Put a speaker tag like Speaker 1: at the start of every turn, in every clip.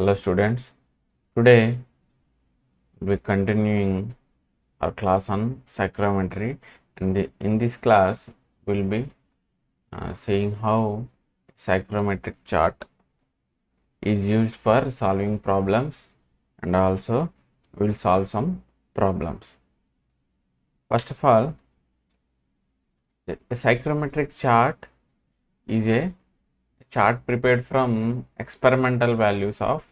Speaker 1: Hello students, today we're continuing our class on psychrometry, and in this class we'll be seeing how psychrometric chart is used for solving problems, and also we'll solve some problems. First of all, a psychrometric chart is a chart prepared from experimental values of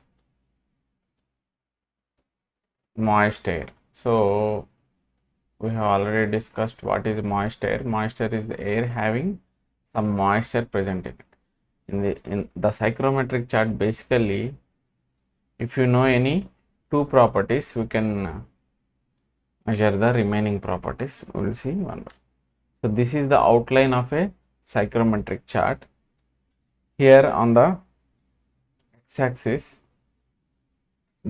Speaker 1: moist air. So we have already discussed what is moist air. Moist air is the air having some moisture present in it. In the psychrometric chart, basically, if you know any two properties, we can measure the remaining properties. We will see one by. So this is the outline of a psychrometric chart. Here on the x-axis,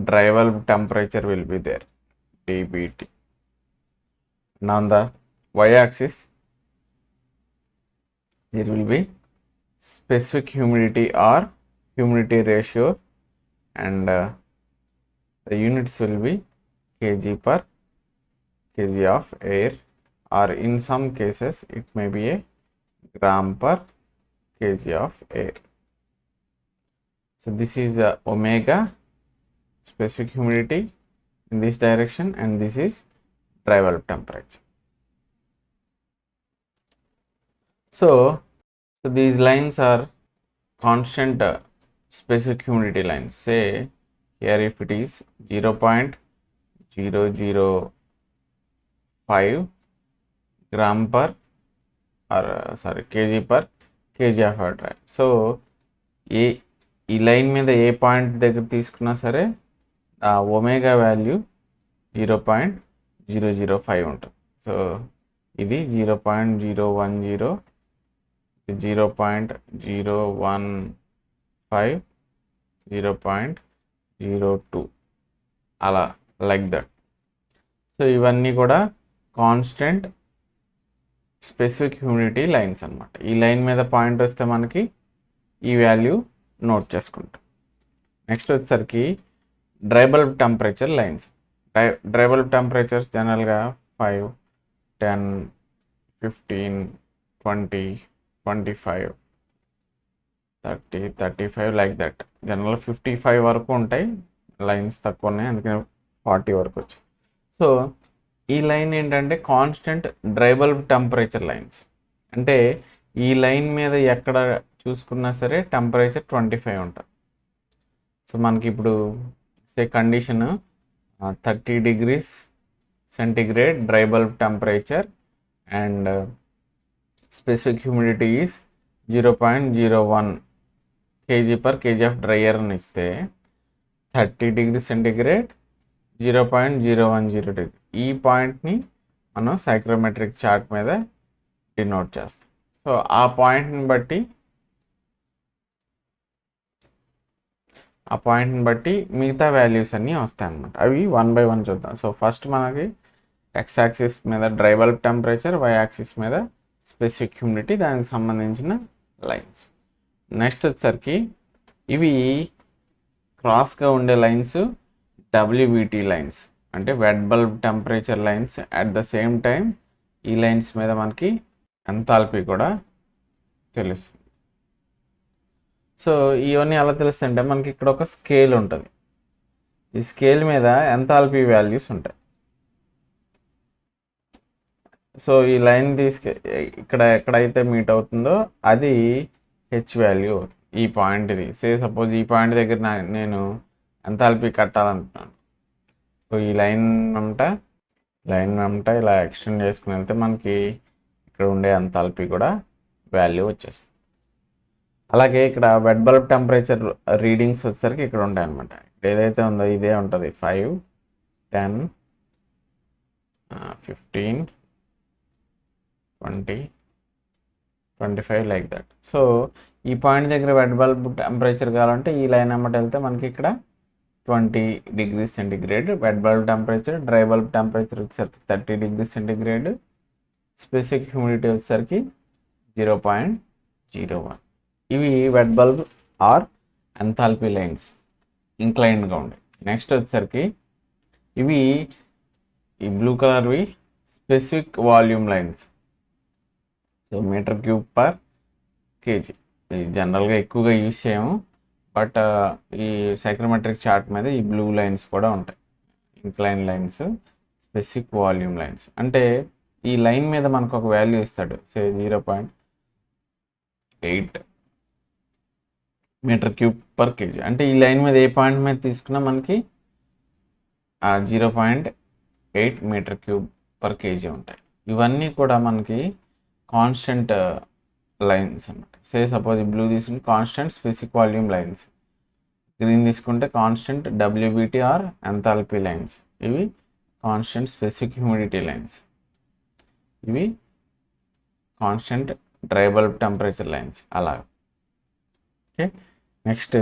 Speaker 1: dry bulb temperature will be there, dBT. And on the y-axis, there will be specific humidity or humidity ratio, and the units will be kg per kg of air, or in some cases it may be a gram per kg of air. So this is omega, specific humidity in this direction, and this is dry bulb temperature. So these lines are constant specific humidity lines. Say here if it is 0.005 gram per kg per kg of air dry. So ఈ line మీద ఏ point దగ్గర తీసుకున్నా సరే ఆ omega value 0.005 ఉంటుంది. So ఇది 0.010, 0.015, 0.02 అలా, like that. So ఇవన్నీ కూడా కాన్స్టెంట్ స్పెసిఫిక్ హ్యూమిడిటీ లైన్స్ అన్నమాట. ఈ లైన్ మీద పాయింట్ వస్తే మనకి ఈ వాల్యూ నోట్ చేసుకుంటాం. నెక్స్ట్ వచ్చేసరికి dry bulb temperature lines. Dry bulb temperatures జనరల్గా 5, 10, 15, 20, 25, 30, 35 లైక్ దట్. జనరల్గా 55 వరకు ఉంటాయి, లైన్స్ తక్కువ ఉన్నాయి, అందుకని 40 వరకు వచ్చాయి. సో ఈ లైన్ ఏంటంటే constant dry bulb temperature lines. అంటే ఈ లైన్ మీద ఎక్కడ చూసుకున్నా సరే టెంపరేచర్ 25 ఉంటుంది. సో మనకి ఇప్పుడు condition 30 degrees centigrade dry bulb temperature and specific humidity is 0.01 kg per kg of dry air అని ఇస్తే 30 degrees centigrade 0.010 degree, ఈ పాయింట్ని మనం సైక్రోమెట్రిక్ చార్ట్ మీద డినోట్ చేస్తాం. సో ఆ పాయింట్ని బట్టి మిగతా వాల్యూస్ అన్నీ వస్తాయి అన్నమాట. అవి 1 by 1 చూద్దాం. సో ఫస్ట్ మనకి ఎక్స్ యాక్సిస్ మీద dry bulb temperature, Y axis మీద స్పెసిఫిక్ హ్యూమిడిటీ, దానికి సంబంధించిన లైన్స్. నెక్స్ట్ వచ్చేసరికి ఇవి క్రాస్గా ఉండే లైన్స్ డబ్ల్యూబీటీ లైన్స్, అంటే wet bulb temperature lines. At the same time ఈ లైన్స్ మీద మనకి ఎంథాల్పీ కూడా తెలుస్తుంది. సో ఇవన్నీ ఎలా తెలుస్తుంటే మనకి ఇక్కడ ఒక స్కేల్ ఉంటుంది. ఈ స్కేల్ మీద ఎంథాల్పీ వాల్యూస్ ఉంటాయి. సో ఈ లైన్ ఇక్కడ ఎక్కడైతే మీట్ అవుతుందో అది హెచ్ వాల్యూ, ఈ పాయింట్ ఇది. సపోజ్ ఈ పాయింట్ దగ్గర నేను ఎంథాల్పీ కట్టాలనుకుంటున్నాను. సో ఈ లైన్ అంతా ఇలా ఎక్స్టెండ్ చేసుకుని వెళ్తే మనకి ఇక్కడ ఉండే ఎంథాల్పీ కూడా వాల్యూ వచ్చేస్తుంది. అలాగే ఇక్కడ వెట్ బల్బ్ టెంపరేచర్ రీడింగ్స్ వచ్చేసరికి ఇక్కడ ఉంటాయి అన్నమాట. ఏదైతే ఉందో ఇదే ఉంటుంది, 5, 10, 15, 20, 25 లైక్ దట్. సో ఈ పాయింట్ దగ్గర వెట్ బల్బ్ టెంపరేచర్ కావాలంటే ఈ లైన్ అమ్మట వెళ్తే మనకి ఇక్కడ 20 degrees centigrade wet bulb temperature, dry bulb temperature వచ్చేసరికి 30 degrees centigrade, స్పెసిఫిక్ హ్యూమిడిటీ వచ్చేసరికి 0.01. ఇవి wet bulb or enthalpy lines. ఇంక్లైన్డ్గా ఉంటాయి. నెక్స్ట్ వచ్చేసరికి ఇవి ఈ బ్లూ కలర్వి specific volume lines. So metre cube per KG ఇది జనరల్గా ఎక్కువగా యూజ్ చేయము, బట్ ఈ సైక్రోమెట్రిక్ చార్ట్ మీద ఈ బ్లూ లైన్స్ కూడా ఉంటాయి, incline lines, specific volume lines. అంటే ఈ లైన్ మీద మనకు ఒక వాల్యూ ఇస్తాడు, say 0.8 meter cube per kg. అంటే ఈ లైన్ మీద ఏ పాయింట్ మీద తీసుకున్నా మనకి 0.8 మీటర్ క్యూబ్ పర్ కేజీ ఉంటాయి. ఇవన్నీ కూడా మనకి కాన్స్టెంట్ లైన్స్ అన్నమాట. సే సపోజ్ బ్లూ తీసుకుంటే constant specific volume lines, green తీసుకుంటే కాన్స్టెంట్ డబ్ల్యూబిటీ ఆర్ ఎంథాల్పీ లైన్స్, ఇవి కాన్స్టెంట్ స్పెసిఫిక్ హ్యూమిడిటీ లైన్స్, ఇవి constant dry bulb temperature lines అలా. ఓకే, నెక్స్ట్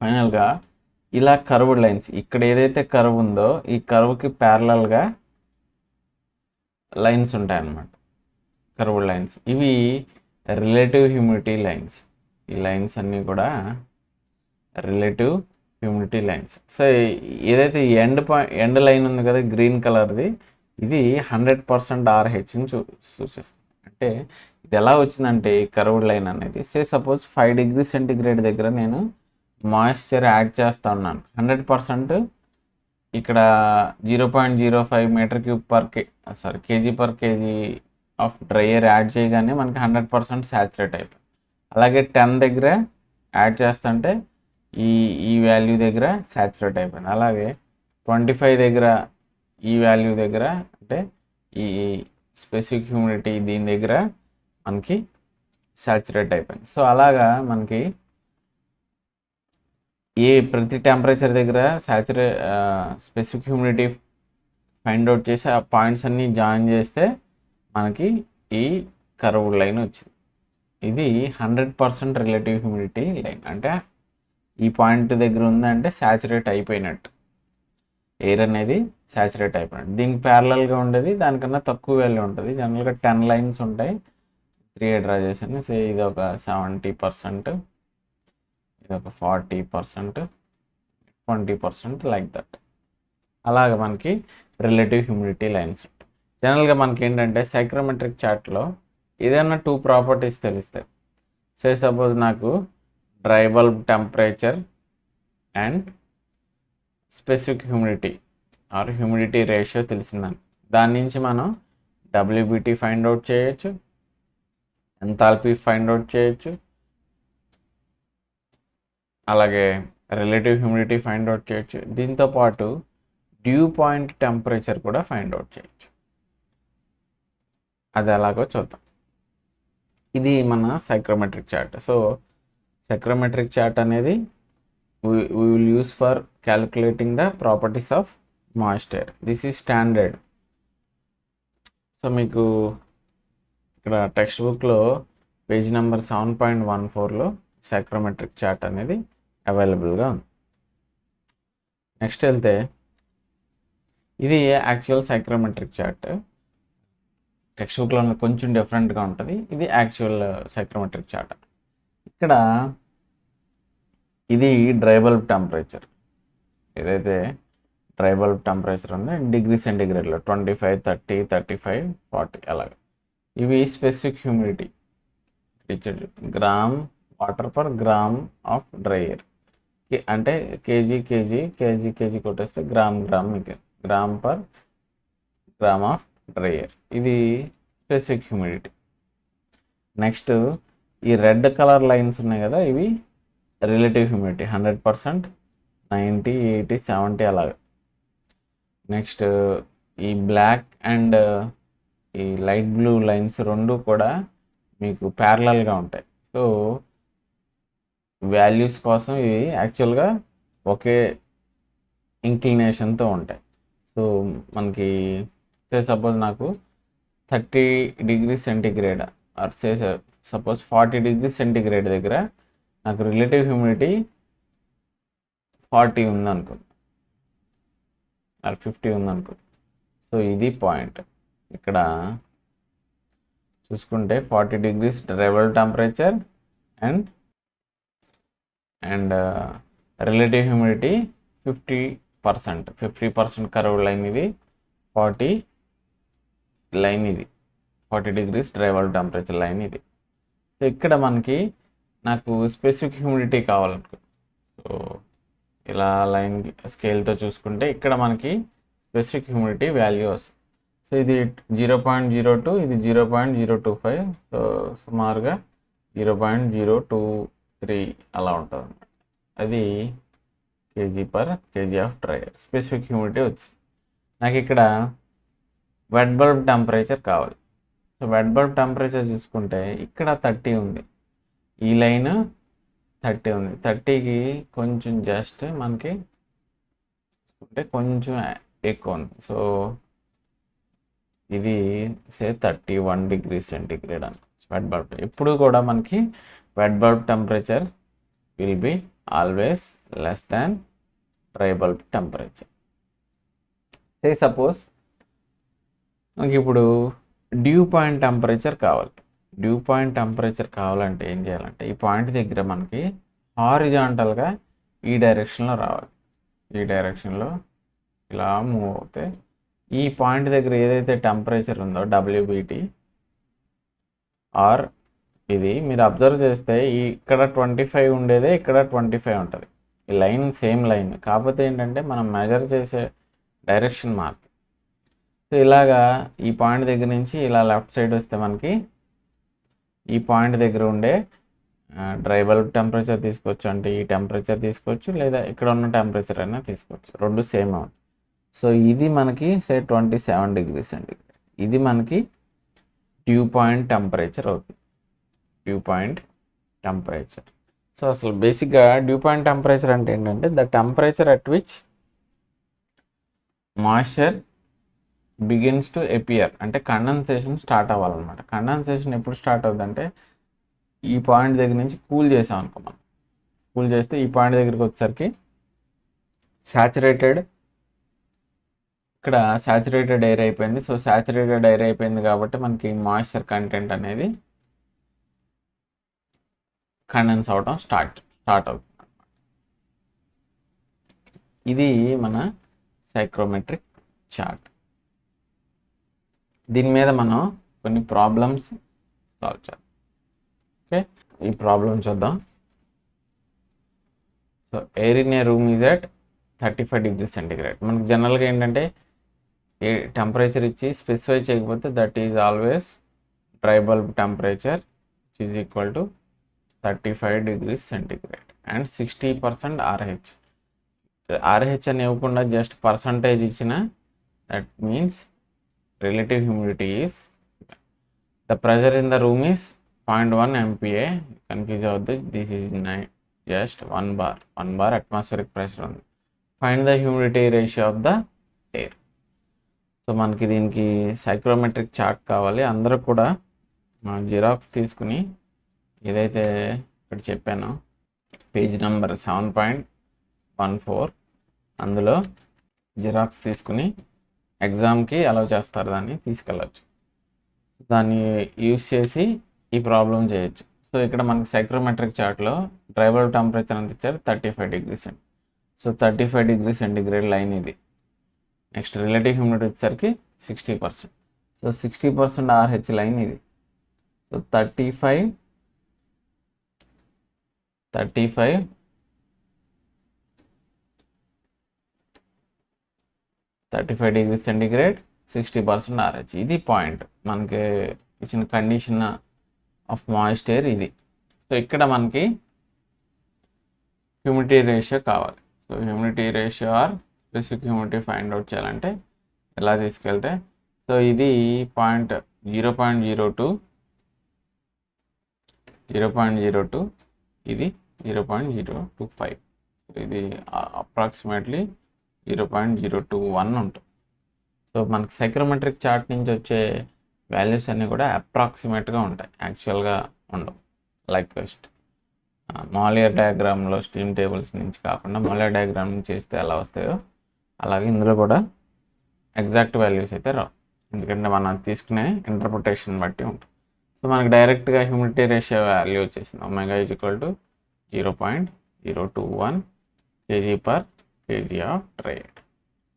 Speaker 1: ఫైనల్గా ఇలా కర్వ్డ్ లైన్స్, ఇక్కడ ఏదైతే కర్వ్ ఉందో ఈ కర్వ్కి ప్యారలల్గా లైన్స్ ఉంటాయన్నమాట, కర్వ్డ్ లైన్స్. ఇవి రిలేటివ్ హ్యూమిడిటీ లైన్స్. ఈ లైన్స్ అన్నీ కూడా రిలేటివ్ హ్యూమిడిటీ లైన్స్. సో ఏదైతే ఎండ్ లైన్ ఉంది కదా గ్రీన్ కలర్ది, ఇది 100% RHని సూచిస్తుంది. అంటే ఇది ఎలా వచ్చిందంటే కర్వ్డ్ లైన్ అనేది, సే సపోజ్ 5 డిగ్రీ సెంటిగ్రేడ్ దగ్గర నేను మాయిశ్చర్ యాడ్ చేస్తా ఉన్నాను, 100% ఇక్కడ 0.05 meter cube kg per kg of dry air add చేయగానే మనకి 100% సాచురేట్ అయిపోయింది. అలాగే 10 దగ్గర యాడ్ చేస్తుంటే ఈ వాల్యూ దగ్గర సాచురేట్ అయిపోయింది. అలాగే 25 దగ్గర ఈ వాల్యూ దగ్గర, అంటే ఈ స్పెసిఫిక్ హ్యూమిడిటీ దీని దగ్గర మనకి సాచురేట్ అయిపోయింది. సో అలాగా మనకి ప్రతి టెంపరేచర్ దగ్గర స్పెసిఫిక్ హ్యూమిడిటీ ఫైండ్ అవుట్ చేసి ఆ పాయింట్స్ అన్నీ జాయిన్ చేస్తే మనకి ఈ కర్వ్డ్ లైన్ వచ్చింది. ఇది 100% రిలేటివ్ హ్యూమిడిటీ లైన్. అంటే ఈ పాయింట్ దగ్గర ఉందంటే సాచురేట్ అయిపోయినట్టు, ఎయిర్ అనేది సాచురేట్ అయిపోయినట్టు. దీనికి ప్యారలల్గా ఉండేది దానికన్నా తక్కువ వాల్యూ ఉంటుంది. జనరల్గా 10 లైన్స్ ఉంటాయి, 3 డ్రా చేసాను. సో ఇది ఒక 70%, ఇది ఒక 40%, 20%, లైక్ దట్. అలాగే మనకి రిలేటివ్ హ్యూమిడిటీ లైన్స్. జనరల్గా మనకి ఏంటంటే సైక్రోమెట్రిక్ చార్ట్లో ఏదైనా 2 ప్రాపర్టీస్ తెలుస్తాయి. సే సపోజ్ నాకు dry bulb temperature and specific humidity or humidity ratio తెలిసిందని, దాని నుంచి మనం డబ్ల్యూబిటీ ఫైండ్ అవుట్ చేయొచ్చు, ఎంథాల్పీ ఫైండ్ అవుట్ చేయొచ్చు, అలాగే రిలేటివ్ హ్యూమిడిటీ ఫైండ్ అవుట్ చేయొచ్చు. దీంతోపాటు డ్యూ పాయింట్ టెంపరేచర్ కూడా ఫైండ్ అవుట్ చేయొచ్చు. అది ఎలాగో చూద్దాం. ఇది మన psychrometric chart. So psychrometric chart అనేది we will use for calculating the properties of moisture. This is standard. So మీకు ఇక్కడ టెక్స్ట్ బుక్లో పేజ్ నెంబర్ 7.14లో సైక్రోమెట్రిక్ చార్ట్ అనేది అవైలబుల్గా ఉంది. నెక్స్ట్ వెళ్తే ఇది యాక్చువల్ సైక్రోమెట్రిక్ చార్ట్. టెక్స్ట్ బుక్లో కొంచెం డిఫరెంట్గా ఉంటుంది, ఇది యాక్చువల్ సైక్రోమెట్రిక్ చార్ట్. ఇక్కడ ఇది డ్రై బల్బ్ టెంపరేచర్, ఏదైతే డ్రై బల్బ్ టెంపరేచర్ ఉందో డిగ్రీ సెంటిగ్రేడ్లో 25, 30, 35, 40 అలాగే. ఇవి స్పెసిఫిక్ హ్యూమిడిటీ ఇచ్చాడు, gram water per gram of dry air. అంటే కేజీ కొట్టేస్తే గ్రామ్ మీకు gram per gram of dry air. ఇది స్పెసిఫిక్ హ్యూమిడిటీ. నెక్స్ట్ ఈ రెడ్ కలర్ లైన్స్ ఉన్నాయి కదా, ఇవి రిలేటివ్ హ్యూమిడిటీ 100%, 90, 80, 70 అలాగా. నెక్స్ట్ ఈ బ్లాక్ అండ్ ఈ లైట్ బ్లూ లైన్స్ రెండు కూడా మీకు ప్యారలల్గా ఉంటాయి. సో వాల్యూస్ కోసం ఇవి యాక్చువల్గా ఒకే ఇంక్లినేషన్తో ఉంటాయి. సో మనకి సపోజ్ నాకు 30 degree centigrade or suppose 40 degree centigrade దగ్గర నాకు రిలేటివ్ హ్యూమిడిటీ 40 ఉందనుకో ఆర్ 50 ఉందనుకో. సో ఇది పాయింట్. ఇక్కడ చూసుకుంటే 40 degrees dry bulb temperature and relative humidity 50%. 50% curve line ఇది, 40 లైన్ ఇది, 40 degrees dry bulb temperature line ఇది. సో ఇక్కడ మనకి నాకు స్పెసిఫిక్ హ్యూమిడిటీ కావాలనుకో, సో ఇలా లైన్ స్కేల్తో చూసుకుంటే ఇక్కడ మనకి స్పెసిఫిక్ హ్యూమిడిటీ వాల్యూ వస్తుంది. సో ఇది 0.02, ఇది 0.025, సో సుమారుగా 0.023 అలా ఉంటుంది. అది kg/kg of dry air specific humidity వచ్చింది. నాకు ఇక్కడ వెట్ బల్బ్ టెంపరేచర్ కావాలి. సో వెట్ బల్బ్ టెంపరేచర్ చూసుకుంటే ఇక్కడ 30 ఉంది, ఈ లైన్ 30 ఉంది. 30కి కొంచెం జస్ట్ మనకి అంటే కొంచెం ఎక్కువ ఉంది. సో ఇది 31 degrees సెంటిగ్రేడ్ అనుకోవచ్చు వెట్ బల్బ్. ఎప్పుడు కూడా మనకి wet bulb temperature will be always less than dry bulb temperature. Suppose మనకి ఇప్పుడు డ్యూ పాయింట్ టెంపరేచర్ కావాలి. డ్యూ పాయింట్ టెంపరేచర్ కావాలంటే ఏం చేయాలంటే ఈ పాయింట్ దగ్గర మనకి హారిజాంటల్గా ఈ డైరెక్షన్లో రావాలి. ఈ డైరెక్షన్లో ఇలా మూవ్ అవుతే ఈ పాయింట్ దగ్గర ఏదైతే టెంపరేచర్ ఉందో WBT ఆర్ ఇది మీరు అబ్జర్వ్ చేస్తే ఇక్కడ 25 ఉండేదే ఇక్కడ 25 ఉంటుంది. ఈ లైన్ సేమ్ లైన్, కాకపోతే ఏంటంటే మనం మెజర్ చేసే డైరెక్షన్ మారుతుంది. సో ఇలాగా ఈ పాయింట్ దగ్గర నుంచి ఇలా లెఫ్ట్ సైడ్ వస్తే మనకి ఈ పాయింట్ దగ్గర ఉండే డ్రై బల్బ్ టెంపరేచర్ తీసుకోవచ్చు, అంటే ఈ టెంపరేచర్ తీసుకోవచ్చు, లేదా ఇక్కడ ఉన్న టెంపరేచర్ అయినా తీసుకోవచ్చు, రెండు సేమ్ అవుతుంది. సో ఇది మనకి 27 degrees సెంటిగ్రేడ్. ఇది మనకి డ్యూ పాయింట్ టెంపరేచర్ అవుతుంది. Due point temperature. సో అసలు బేసిక్గా డ్యూ పాయింట్ టెంపరేచర్ అంటే ఏంటంటే the temperature at which moisture begins to appear, అంటే కండెన్సేషన్ స్టార్ట్ అవ్వాలన్నమాట. కండెన్సేషన్ ఎప్పుడు స్టార్ట్ అవుతుందంటే ఈ పాయింట్ దగ్గర నుంచి కూల్ చేసాం అనుకో, మనం కూల్ చేస్తే ఈ పాయింట్ దగ్గరికి వచ్చేసరికి సాచురేటెడ్, ఇక్కడ సాచురేటెడ్ ఎయిర్ అయిపోయింది. సో సాచురేటెడ్ ఎయిర్ అయిపోయింది కాబట్టి మనకి మాయిశ్చర్ కంటెంట్ అనేది కండెన్స్ అవడం స్టార్ట్ అవుతుంది. ఇది మన సైక్రోమెట్రిక్ చార్ట్. దీని మీద మనం కొన్ని ప్రాబ్లమ్స్ సాల్వ్ చేద్దాం. ఓకే, ఈ ప్రాబ్లం చూద్దాం. So air in a room is at 35 degrees centigrade. మనకి జనరల్గా ఏంటంటే ఏ టెంపరేచర్ ఇచ్చి స్పెసిఫై చేయకపోతే that is always dry bulb temperature is equal to 35 degrees centigrade and 60% RH. RH అని ఇవ్వకుండా జస్ట్ పర్సంటేజ్ ఇచ్చిన that means relative humidity is the pressure in the room is 0.1 MPa. Confuse avuddu, this is just 1 bar atmospheric pressure ఉంది. Find the humidity ratio of the air. So మనకి దీనికి psychrometric chart కావాలి. అందరూ కూడా xerox తీసుకుని ఏదైతే ఇక్కడ చెప్పానో పేజ్ నెంబర్ 7.14 అందులో జిరాక్స్ తీసుకుని ఎగ్జామ్కి అలౌ చేస్తారు, దాన్ని తీసుకెళ్ళచ్చు. దాన్ని యూస్ చేసి ఈ ప్రాబ్లం చేయొచ్చు. సో ఇక్కడ మనకి సైక్రోమెట్రిక్ చార్ట్లో డ్రై బల్బ్ టెంపరేచర్ ఎంత ఇచ్చారు 35 degrees. So 35 degrees centigrade line ఇది. నెక్స్ట్ రిలేటివ్ హ్యూమిడిటీ వచ్చేసరికి 60%. సో 60% RH లైన్ ఇది. So 35 degrees centigrade 60% RH. ఇది పాయింట్ మనకి ఇచ్చిన కండిషన్ ఆఫ్ మాయిశ్చర్ ఇది. సో ఇక్కడ మనకి హ్యూమిడిటీ రేషియో కావాలి. So humidity ratio or specific humidity find out చేయాలంటే ఎలా తీసుకెళ్తే, సో ఇది 0.02, ఇది 0.025, ఇది అప్రాక్సిమేట్లీ 0.021 ఉంటుంది. సో మనకి సైక్రోమెట్రిక్ చార్ట్ నుంచి వచ్చే వాల్యూస్ అన్నీ కూడా అప్రాక్సిమేట్గా ఉంటాయి, యాక్చువల్గా ఉండవు. లైక్ మాలియర్ డయాగ్రామ్లో స్టీమ్ టేబుల్స్ నుంచి కాకుండా మాలియర్ డయాగ్రామ్ నుంచి చేస్తే ఎలా వస్తాయో అలాగే ఇందులో కూడా ఎగ్జాక్ట్ వాల్యూస్ అయితే రావు, ఎందుకంటే మనం తీసుకునే ఇంటర్ప్రిటేషన్ బట్టి ఉంటుంది. సో మనకి డైరెక్ట్గా హ్యూమిడిటీ రేషియో వాల్యూ వచ్చేసింది omega is equal to 0.021 KG per kg of dry item.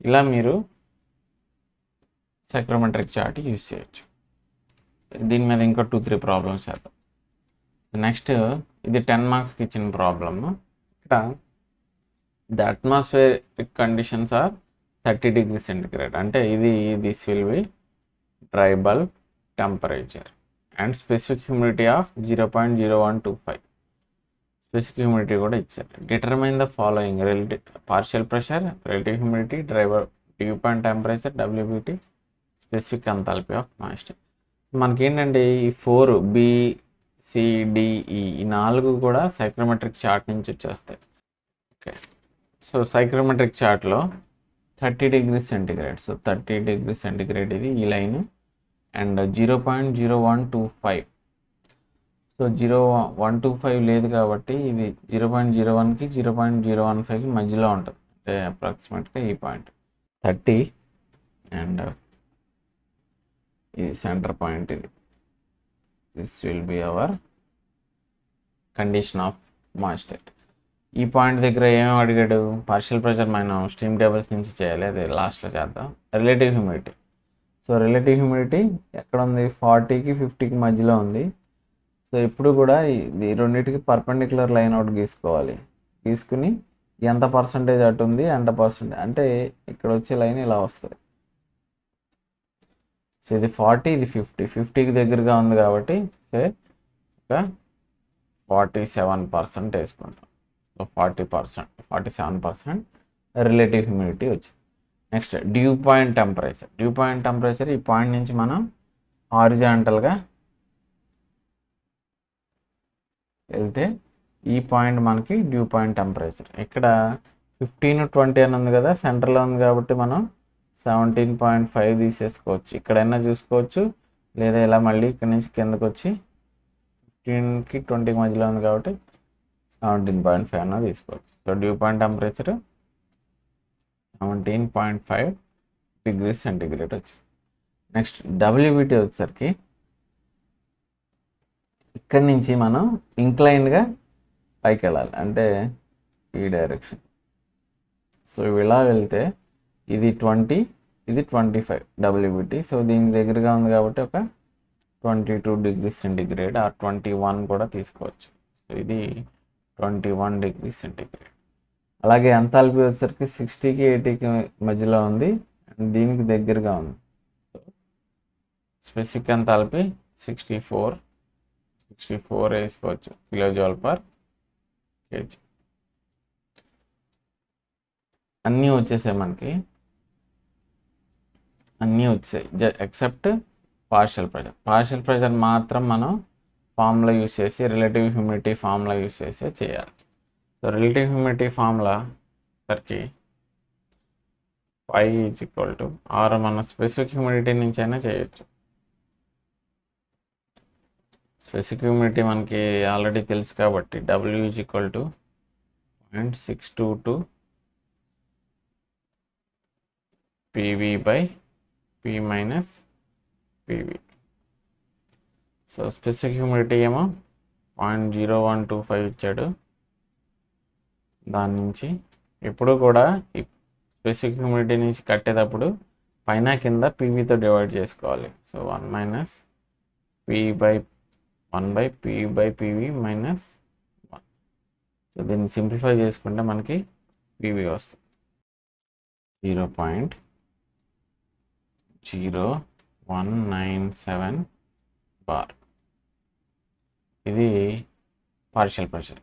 Speaker 1: ఇలా మీరు సైక్రోమెట్రిక్ చార్ట్ యూజ్ చేయొచ్చు. దీని మీద ఇంకా 2-3 ప్రాబ్లమ్స్ చేద్దాం. నెక్స్ట్ ఇది 10 మార్క్స్కి ఇచ్చిన ప్రాబ్లమ్. ఇక్కడ the atmospheric conditions are 30 degrees centigrade. అంటే this will be dry bulb temperature and specific humidity of 0.0125. Specific humidity కూడా ఇచ్చారు. Determine the following relative partial pressure, relative humidity, dry bulb dew point temperature, WBT, specific enthalpy of moisture. మనకి ఏంటంటే ఈ 4 BCDE ఈ 4 కూడా psychrometric chart నుంచి వచ్చేస్తాయి. Okay, so psychrometric చార్ట్లో 30 degrees centigrade. So 30 degrees centigrade ఇది ఈ లైన్ అండ్ 0.0125. సో 0.125 లేదు కాబట్టి ఇది 0.01కి 0.015కి మధ్యలో ఉంటుంది. అంటే అప్రాక్సిమేట్గా ఈ పాయింట్ 30 అండ్ ఇది సెంటర్ పాయింట్. ఇది this will be our condition of moisture. ఈ పాయింట్ దగ్గర ఏమేమి అడిగాడు? పార్షియల్ ప్రెషర్ మనం స్టీమ్ టేబుల్స్ నుంచి చేయాలి, అది లాస్ట్లో చేద్దాం. Relative humidity. So relative humidity ఎక్కడ ఉంది? 40కి 50కి మధ్యలో ఉంది. సో ఇప్పుడు కూడా ఇది రెండింటికి పర్పెండిక్యులర్ లైన్ అవుట్ గీసుకోవాలి. గీసుకుని ఎంత పర్సంటేజ్ అటు ఉంది ఎంత పర్సెంటేజ్ అంటే ఇక్కడ వచ్చే లైన్ ఇలా వస్తుంది. సో ఇది 40, ఇది 50కి దగ్గరగా ఉంది కాబట్టి సే ఒక 47% వేసుకుంటాం. సో 47% రిలేటివ్ హ్యూమిడిటీ వచ్చింది. Next due point temperature. Due point temperature ఈ పాయింట్ నుంచి మనం హారిజాంటల్గా వెళ్తే ఈ పాయింట్ మనకి డ్యూ పాయింట్ టెంపరేచర్. ఇక్కడ 15-20 అని ఉంది కదా, సెంటర్లో ఉంది కాబట్టి మనం 17.5 తీసేసుకోవచ్చు. ఇక్కడైనా చూసుకోవచ్చు, లేదా ఇలా మళ్ళీ ఇక్కడ నుంచి కిందకు వచ్చి 15కి 20కి మధ్యలో ఉంది కాబట్టి 17.5 అన్న తీసుకోవచ్చు. So due point temperature 17.5 degrees centigrade వచ్చింది. నెక్స్ట్ డబ్ల్యూబిటీ వచ్చేసరికి ఇక్కడి నుంచి మనం ఇంక్లైన్డ్గా పైకి వెళ్ళాలి, అంటే ఈ డైరెక్షన్. సో ఇలా వెళ్తే ఇది 20, ఇది 25 డబ్ల్యూబిటీ. సో దీనికి దగ్గరగా ఉంది కాబట్టి ఒక 22 degrees centigrade ఆ 21 కూడా తీసుకోవచ్చు. సో ఇది 21 degrees centigrade. అలాగే ఎంథాల్పీ వచ్చేసరికి 60కి 80కి మధ్యలో ఉంది అండ్ దీనికి దగ్గరగా ఉంది. సో స్పెసిఫిక్ ఎంథాల్పీ 64 వేసుకోవచ్చు కిలోజౌల్ పర్ కేజీ. అన్నీ వచ్చేసాయి మనకి, అన్నీ వచ్చాయి except partial pressure. Partial pressure మాత్రం మనం ఫార్ములా యూస్ చేసి రిలేటివ్ హ్యూమిడిటీ ఫార్ములా యూస్ చేసి చేయాలి. సో రిలేటివ్ హ్యూమిడిటీ ఫార్ములా సరికి phi ఆర్ మన స్పెసిఫిక్ హ్యూమిడిటీ నుంచి అయినా చేయొచ్చు. స్పెసిఫిక్ హ్యూమిడిటీ మనకి ఆల్రెడీ తెలుసు కాబట్టి W = 0.622 PV/P - PV. So specific humidity ఏమో 0.0125 ఇచ్చాడు. దాని నుంచి ఎప్పుడు కూడా ఈ స్పెసిఫిక్ హ్యూమిడిటీ నుంచి కట్టేటప్పుడు పైన కింద పీవీతో డివైడ్ చేసుకోవాలి. So 1-P/PV - 1. సో దీన్ని సింప్లిఫై చేసుకుంటే మనకి పీవీ వస్తుంది 0.0197 బార్. ఇది పార్షియల్ ప్రెషర్.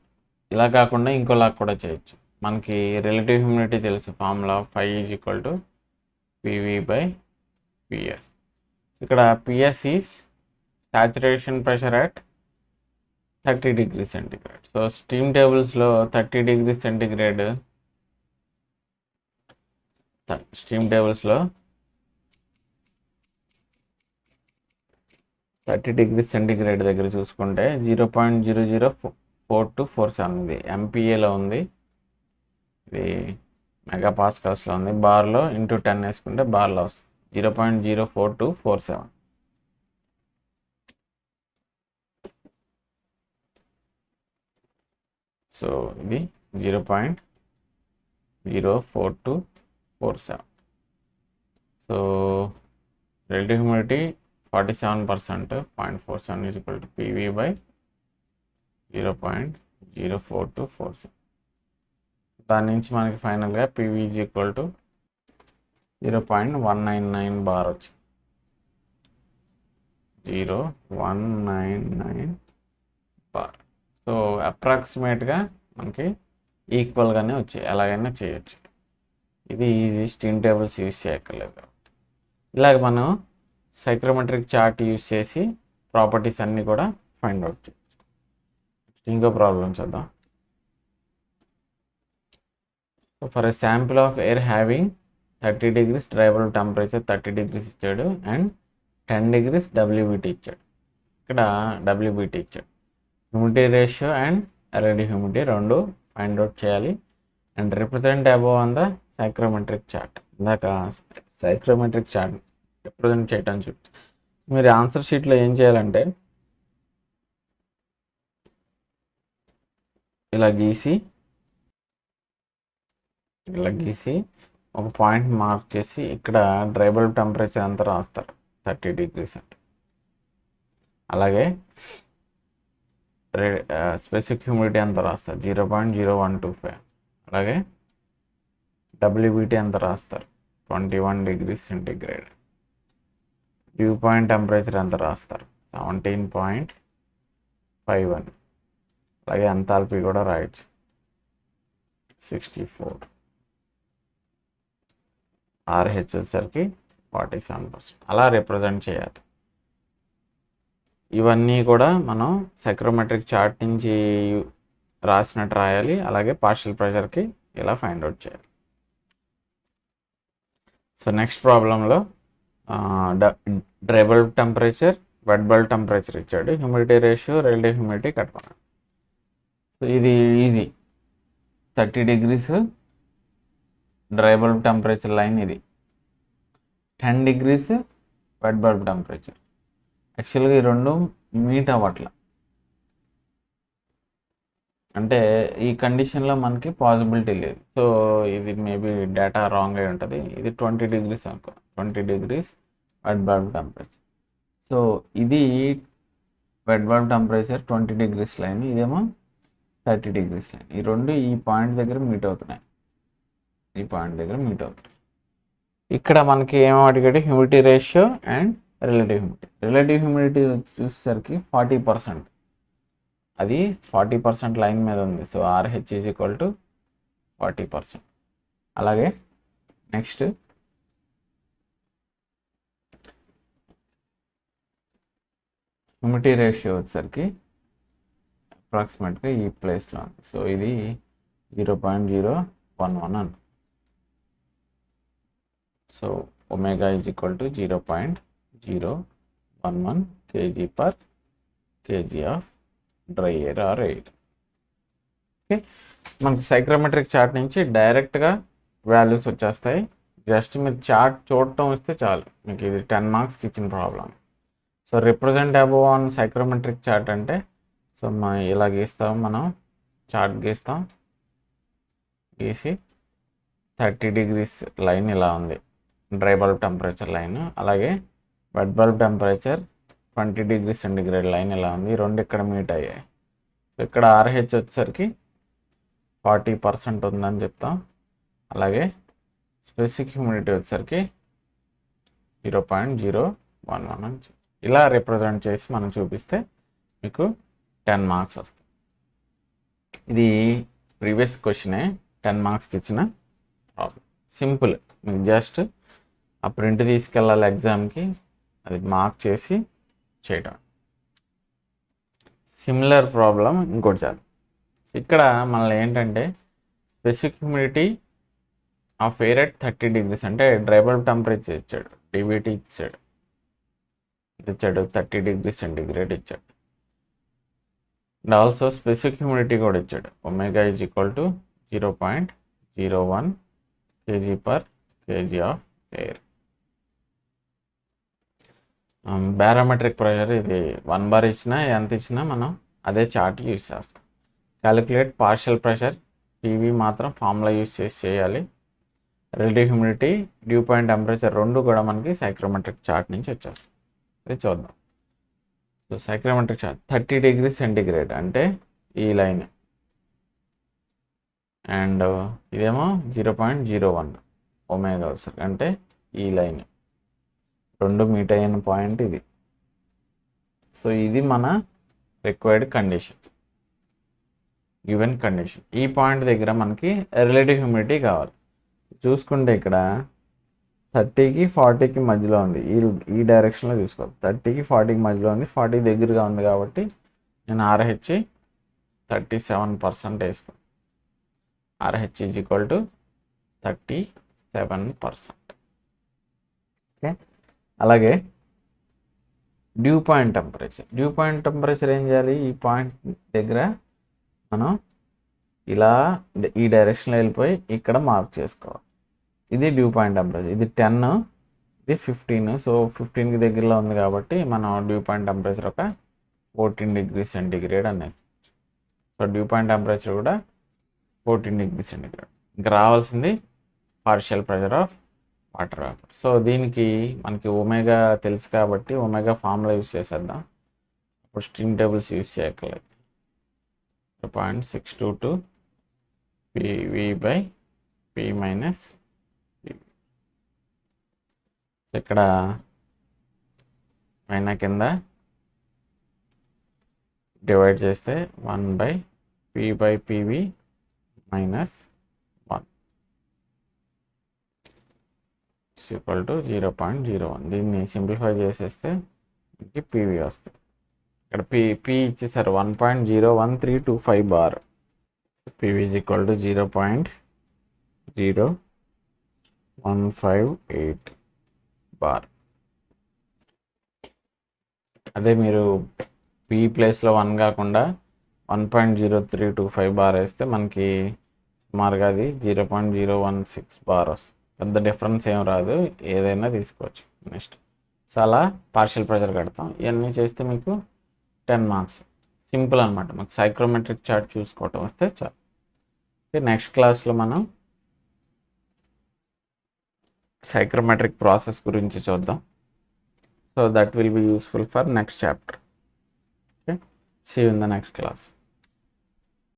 Speaker 1: ఇలా కాకుండా ఇంకోలా కూడా చేయొచ్చు. మనకి రిలేటివ్ హ్యూమిడిటీ తెలుసు, ఫార్ములా phi = PV/PS. ఇక్కడ PS is saturation pressure at 30 degrees centigrade. So steam టేబుల్స్లో 30 degrees centigrade, స్టీమ్ టేబుల్స్లో 30 degrees centigrade దగ్గర చూసుకుంటే 0.004247 ఉంది, ఎంపీఏలో ఉంది, ఇది మెగా పాస్కల్స్లో ఉంది. బార్లో ఇంటూ 10 వేసుకుంటే బార్లో వస్తుంది 0.04247. సో ఇది 0.04247 0.4247. So relative humidity 47%, 0.47 is equal to PV by 0.04247. దాని నుంచి మనకి ఫైనల్గా PV is equal to 0.199 bar వచ్చింది. 0.199 బార్. సో అప్రాక్సిమేట్గా మనకి ఈక్వల్గానే వచ్చాయి, ఎలాగైనా చేయొచ్చు. ఇది ఈజీ, స్టీమ్ టేబుల్స్ యూజ్ చేయక్కర్లేదు కాబట్టి. ఇలాగ మనం సైక్రోమెట్రిక్ చార్ట్ యూజ్ చేసి ప్రాపర్టీస్ అన్నీ కూడా ఫైండ్ అవుట్ చేయొచ్చు. ఇంకో ప్రాబ్లం చూద్దాం. So for a sample of air having 30 degrees dry bulb temperature 30 degrees ఇచ్చాడు అండ్ 10 degrees WBT ఇచ్చాడు. ఇక్కడ WBT ఇచ్చాడు. Humidity ratio and relative humidity రెండు ఫైండ్ అవుట్ చేయాలి and represent above on the psychrometric chart. ఇందాక సైక్రోమెట్రిక్ చార్ట్ రిప్రజెంట్ చేయడానికి చూపించి మీరు ఆన్సర్ షీట్లో ఏం చేయాలంటే ఇలా గీసి ఒక పాయింట్ మార్క్ చేసి ఇక్కడ డ్రైబుల్ టెంపరేచర్ అంతా రాస్తారు 30 degrees అంటే. అలాగే స్పెసిఫిక్ హ్యూమిడిటీ అంతా రాస్తారు 0.0125. అలాగే WBT అంత రాస్తారు 21 degrees centigrade. Due point temperature ఎంత రాస్తారు 17.51. అలాగే ఎంథాల్పీ కూడా రాయొచ్చు 64. RH వచ్చేసరికి 47%. అలా రిప్రజెంట్ చేయాలి. ఇవన్నీ కూడా మనం సైక్రోమెట్రిక్ చార్ట్ నుంచి రాసినట్టు రాయాలి. అలాగే పార్షియల్ ప్రెషర్కి ఇలా ఫైండ్ అవుట్ చేయాలి. సో నెక్స్ట్ ప్రాబ్లంలో dry bulb temperature, wet bulb temperature ఇచ్చాడు, హ్యూమిడిటీ రేషియో, రిలేటివ్ హ్యూమిడిటీ కట్టుకున్నాడు. సో ఇది easy. 30 degrees dry bulb temperature line, ఇది 10 degrees వెట్ బల్బ్ టెంపరేచర్. యాక్చువల్గా ఈ రెండు మీట్ అవ్వట్లా, అంటే ఈ కండిషన్లో మనకి పాసిబిలిటీ లేదు. సో ఇది మేబీ డేటా రాంగ్ అయి ఉంటుంది. ఇది 20 degrees అనుకో, 20 degrees wet bulb temperature. So ఇది wet bulb temperature 20 degrees line, ఇదేమో 30 degrees లైన్. ఈ రెండు ఈ పాయింట్ దగ్గర మీట్ అవుతున్నాయి, ఈ పాయింట్ దగ్గర మీట్ అవుతున్నాయి. ఇక్కడ మనకి ఏమో అడిగాడు humidity ratio and relative humidity. Relative humidity చూసేసరికి 40%, అది 40% లైన్ మీద ఉంది. So RH is equal to 40%. అలాగే నెక్స్ట్ హ్యూమిడిటీ రేషియో వచ్చేసరికి అప్రాక్సిమేట్గా ఈ ప్లేస్లో ఉంది. సో ఇది 0.011 అంట. So omega is equal to 0.011 kg/kg of dry air or air. Okay, మనకి సైక్రోమెట్రిక్ చార్ట్ నుంచి డైరెక్ట్గా వాల్యూస్ వచ్చేస్తాయి. జస్ట్ మీరు చార్ట్ చూడటం వస్తే చాలు, మీకు ఇది 10 marksకి ఇచ్చిన problem. So represent above on psychrometric chart అంటే సో ఇలా గీస్తాం, మనం చార్ట్ గీస్తాం, గీసి 30 degrees లైన్ ఇలా ఉంది, డ్రై బల్బ్ టెంపరేచర్ లైన్. అలాగే wet bulb temperature 20 degrees centigrade line ఇలా ఉంది. ఈ రెండు ఇక్కడ మీట్ అయ్యాయి. సో ఇక్కడ RH వచ్చేసరికి 40% ఉందని చెప్తాం. అలాగే స్పెసిఫిక్ హ్యూమిడిటీ వచ్చేసరికి 0.011 అని ఇలా రిప్రజెంట్ చేసి మనం చూపిస్తే మీకు 10 marks వస్తాయి. ఇది ప్రీవియస్ క్వశ్చనే, 10 marksకి ఇచ్చిన ప్రాబ్లం. సింపుల్, మీకు జస్ట్ ఆ ప్రింట్ తీసుకెళ్ళాలి ఎగ్జామ్కి, అది మార్క్ చేసి చేయడం. సిమిలర్ ప్రాబ్లం ఇంకోటి చాలు. ఇక్కడ మనల్ని ఏంటంటే specific humidity of air at 30 degrees అంటే డ్రై బల్బ్ టెంపరేచర్ ఇచ్చాడు, DBT ఇచ్చాడు, 30 degrees సెంటిగ్రేడ్ ఇచ్చాడు. అండ్ ఆల్సో స్పెసిఫిక్ హ్యూమిడిటీ కూడా ఇచ్చాడు, omega is equal to 0.01 kg/kg of air. Barometric pressure ఇది 1 bar ఇచ్చినా ఎంత ఇచ్చినా మనం అదే చార్ట్ యూజ్ చేస్తాం. క్యాలిక్యులేట్ పార్షియల్ ప్రెషర్ పీవీ మాత్రం ఫార్ములా యూస్ చేసి చేయాలి. Relative humidity, due point temperature రెండు కూడా మనకి సైక్రోమెట్రిక్ చార్ట్ నుంచి వచ్చేస్తాయి. ఇది చూద్దాం. So psychrometric chart 30 degree centigrade అంటే ఈ లైన్, అండ్ ఇదేమో 0.01 ఒమేగా అవసరం అంటే ఈ లైన్, రెండు మీట్ అయిన పాయింట్ ఇది. సో ఇది మన రిక్వైర్డ్ కండిషన్, గివెన్ కండిషన్. ఈ పాయింట్ దగ్గర మనకి రిలేటివ్ హ్యూమిడిటీ కావాలి. చూసుకుంటే ఇక్కడ 30కి 40కి మధ్యలో ఉంది, ఈ డైరెక్షన్లో చూసుకోవాలి. 30కి 40కి మధ్యలో ఉంది, 40 దగ్గరగా ఉంది కాబట్టి నేను RH 37% వేసుకోను. RH is equal to 37%. Okay, అలాగే డ్యూ పాయింట్ టెంపరేచర్ ఏం చేయాలి? ఈ పాయింట్ దగ్గర మనం ఇలా ఈ డైరెక్షన్లో వెళ్ళిపోయి ఇక్కడ మార్క్ చేసుకోవాలి. ఇది డ్యూ పాయింట్ టెంపరేచర్. ఇది 10, ఇది 15. సో 15కి దగ్గరలో ఉంది కాబట్టి మనం డ్యూ పాయింట్ టెంపరేచర్ ఒక 14 డిగ్రీ సెంటిగ్రేడ్ అనేది. సో డ్యూ పాయింట్ టెంపరేచర్ కూడా 14 డిగ్రీ సెంటిగ్రేడ్. ఇంకా రావాల్సింది partial pressure of water vapour. So దీనికి మనకి ఒమేగా తెలుసు కాబట్టి ఒమేగా ఫార్ములా యూస్ చేసేద్దాం. ఇప్పుడు స్ట్రీమ్ టేబుల్స్ యూస్ చేయక్కర్లేదు. 0.622 PV/P మైనస్ PV. ఇక్కడ పైన కింద డివైడ్ చేస్తే 1/P/PV మైనస్ 1 ఈక్వల్ టు 0.01. దీన్ని సింప్లిఫై చేసేస్తే మనకి PV వస్తుంది. ఇక్కడ P ఇచ్చేసారు 1.01325 bar. PV is equal to 0.0158 bar. అదే మీరు P ప్లేస్లో 1 కాకుండా 1.0325 బార్ వేస్తే మనకి సుమారుగా అది 0.016 బార్ వస్తుంది. పెద్ద డిఫరెన్స్ ఏం రాదు, ఏదైనా తీసుకోవచ్చు. నెక్స్ట్ చాలా పార్షియల్ ప్రెషర్ కడతాం. ఇవన్నీ చేస్తే మీకు 10 మార్క్స్. సింపుల్ అనమాట. మాకు సైక్రోమెట్రిక్ చార్ట్ చూసుకోవటం వస్తే చాలు. ఓకే, నెక్స్ట్ క్లాస్లో మనం సైక్రోమెట్రిక్ ప్రాసెస్ గురించి చూద్దాం. So that will be useful for next chapter. Okay, see you in the next class.